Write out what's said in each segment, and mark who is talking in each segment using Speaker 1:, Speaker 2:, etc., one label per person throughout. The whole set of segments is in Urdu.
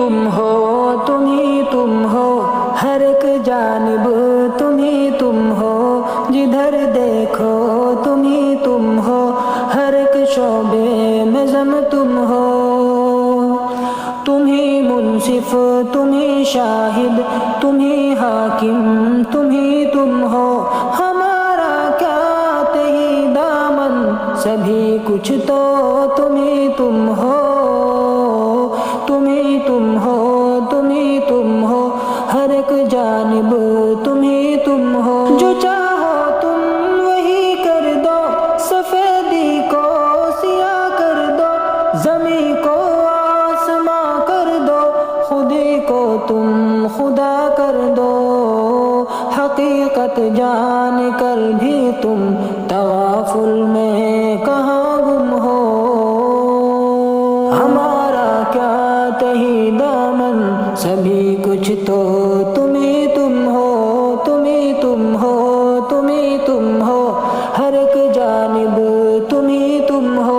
Speaker 1: تم ہو ہر ایک جانب تم ہو جدھر دیکھو تم ہو ہر ایک شعبے میں ضم تم ہو تم ہی منصف تم ہی شاہد تم ہی حاکم تم ہو ہمارا کیا تہی دامن سبھی کچھ تو تم ہو تم ہو ہر ایک جانب تم ہو جو چاہو تم وہی کر دو سفیدی کو سیاہ کر دو زمین کو آسماں کر دو خودی کو تم خدا کر دو حقیقت جان کر بھی تم تغافل میں کہاں گم ہو ہمارا کیا تہی دامن سبھی کچھ تو تم ہو تم ہو ہر ایک جانب تم ہو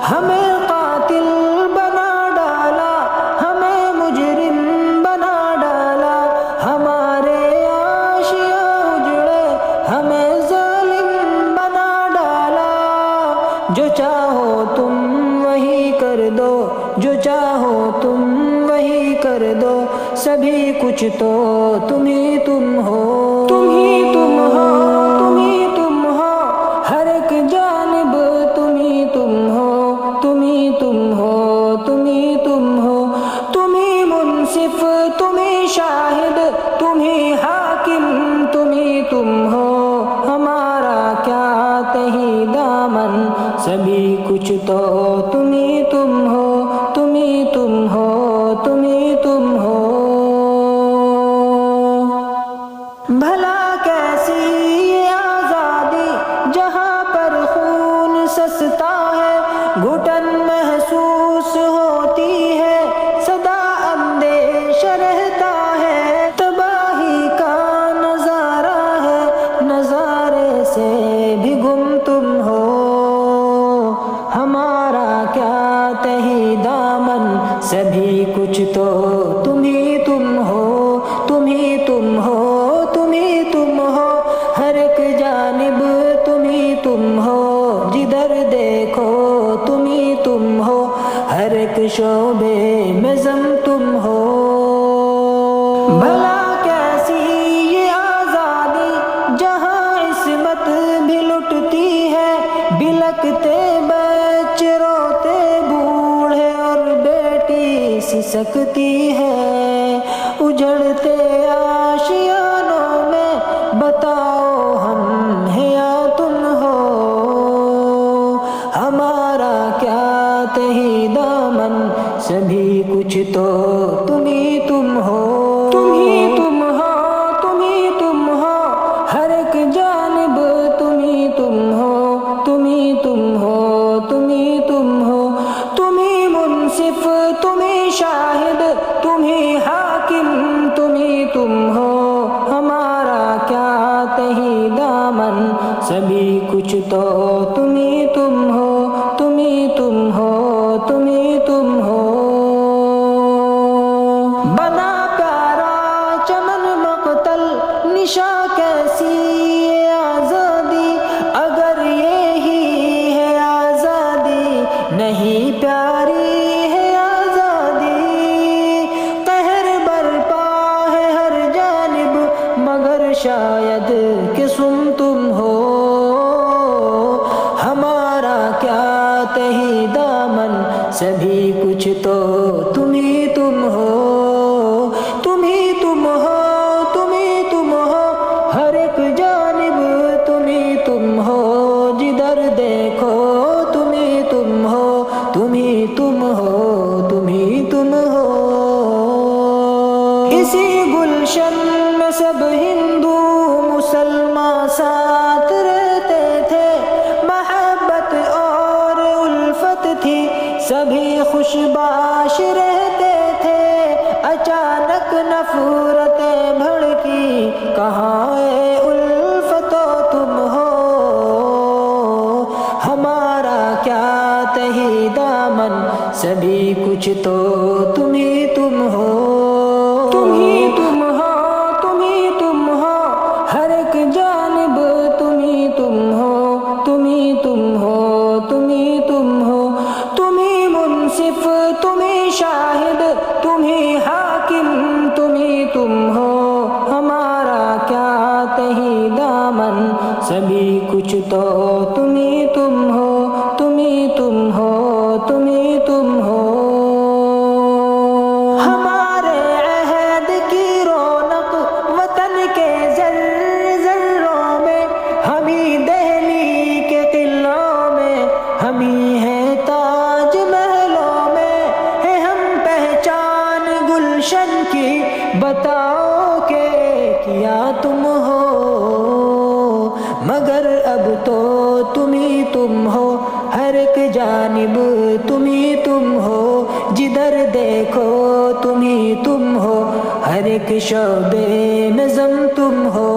Speaker 1: ہمیں قاتل بنا ڈالا ہمیں مجرم بنا ڈالا ہمارے عاشیاں اجڑے ہمیں ظالم بنا ڈالا جو چاہو تم وہی کر دو جو چاہو تم وہی کر دو سبھی کچھ تو تم ہو تم ہو ہر ایک جانب تم ہو تم ہی منصف تم ہی شاہد تم ہی حاکم تم ہو ہمارا کیا تہی دامن سبھی کچھ تو تم ہو بھلا کیسی یہ آزادی جہاں پر خون سستا ہے گھٹن محسوس ہوتی ہے سدا اندیش رہتا ہے تباہی کا نظارہ ہے نظارے سے بھی گم تم ہو ہمارا کیا تہی دامن سبھی کچھ تو تم ہو تم ہو ہر ایک جانب تم ہو جدھر دیکھو تم ہو ہر ایک شعبے میں ضم تم ہو بھلا کیسی یہ آزادی جہاں عصمت بھی لٹتی ہے بلکتے بچے روتے بوڑھے اور بیٹی سسکتی ہے اجڑتے آشیانوں میں بتاؤ ہم ہیں یا تم ہو ہمارا کیا تہی دامن سبھی کچھ تو تم ہو ہر ایک جانب تم ہو تم ہی منصف تم ہی شاہد تم ہی حاکم تم ہو ہمارا کیا تہی دامن سبھی کچھ تو تم ہو بنا پیارا چمن مقتل نشا کیسی یہ آزادی اگر یہی ہے آزادی نہیں پیاری ہے آزادی قہر برپا ہے ہر جانب مگر شاید کہ سن تم ہو ہمارا کیا تہی دامن سبھی کچھ تو تم ہو ہر ایک جانب تم ہو جدھر دیکھو تم ہو اسی گلشن میں سب ہندو مسلمان ساتھ رہتے تھے محبت اور الفت تھی سبھی خوش باش رہتے تھے اچانک نفرتیں بھڑکی کہاں اے الفت تم ہو ہمارا کیا تہی دامن سبھی کچھ کچھ تو تم ہی تم ہو، تم ہی تم ہو، تم ہی تم ہو، ہر ایک جانب تم ہی تم ہو، تم ہی تم ہو، تم ہی تم ہو، تم ہی منصف، تم ہی شاہد، تم ہی حاکم، تم ہی تم ہو، ہمارا کیا تہی دامن، سبھی کچھ تو تم ہی تم ہو، تم ہی تم ہو، تم ہی تم ہو، ہمارے عہد کی رونق وطن کے ذروں میں، ہمیں دہلی کے قلعوں میں، ہمیں ہے تاج محلوں میں، ہے ہم پہچان گلشن کی، بتاؤ کہ کیا تم ہو، مگر اب تو تم ہی تم ہو، ہر ایک جانب تم ہی تم ہو، جدھر دیکھو تم ہی تم ہو، ہر ایک شعبے میں ضم تم ہو،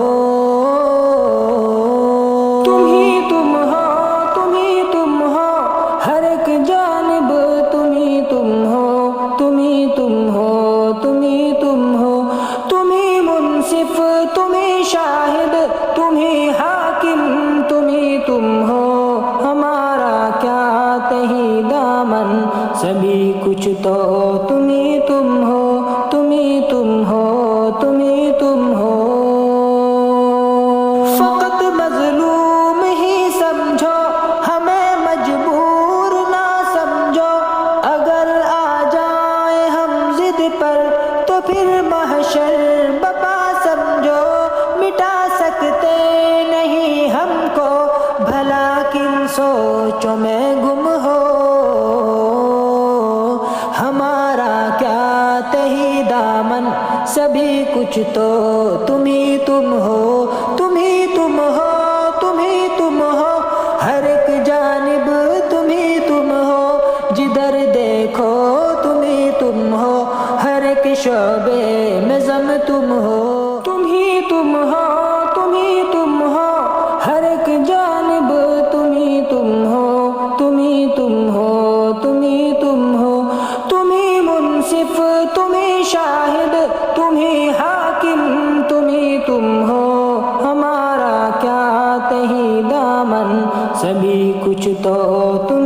Speaker 1: تم ہی تم ہو، تم ہی تم ہو، ہر ایک جانب تم ہی تم ہو، تم ہی تم ہو، تم ہی تم ہو، تم ہی منصف، تم ہی شاہد، تم ہی حاکم، تم ہی تم ہو، ہمارا کیا تہی دامن، سبھی کچھ تو تم ہی تم ہو، تم ہی تم ہو، تم ہی تم ہو، فقط مظلوم ہی سمجھو، ہمیں مجبور نہ سمجھو، اگر آ جائیں ہم ضد پر تو پھر محشر بپا سمجھو، مٹا سکتے نہیں ہم کو، بھلا کن سوچوں میں گم ہو، ہمارا کیا تہی دامن، سبھی کچھ تو تم ہی تم ہو، تم ہی تم ہو، تم ہی تم ہو، ہر ایک جانب تم ہی تم ہو، جدھر دیکھو تم ہی تم ہو، ہر ایک شعبے میں ضم تم ہو، تم ہی تم ہو، تم ہی تم ہو، ہر ایک جانب تم ہی تم ہو، تم ہی تم ہو، تم ہی تم ہو، تم ہی منصف، تم ہی شاہد، تم ہی حاکم، تم ہی تم ہو، ہمارا کیا تہی دامن، سبھی کچھ تو تم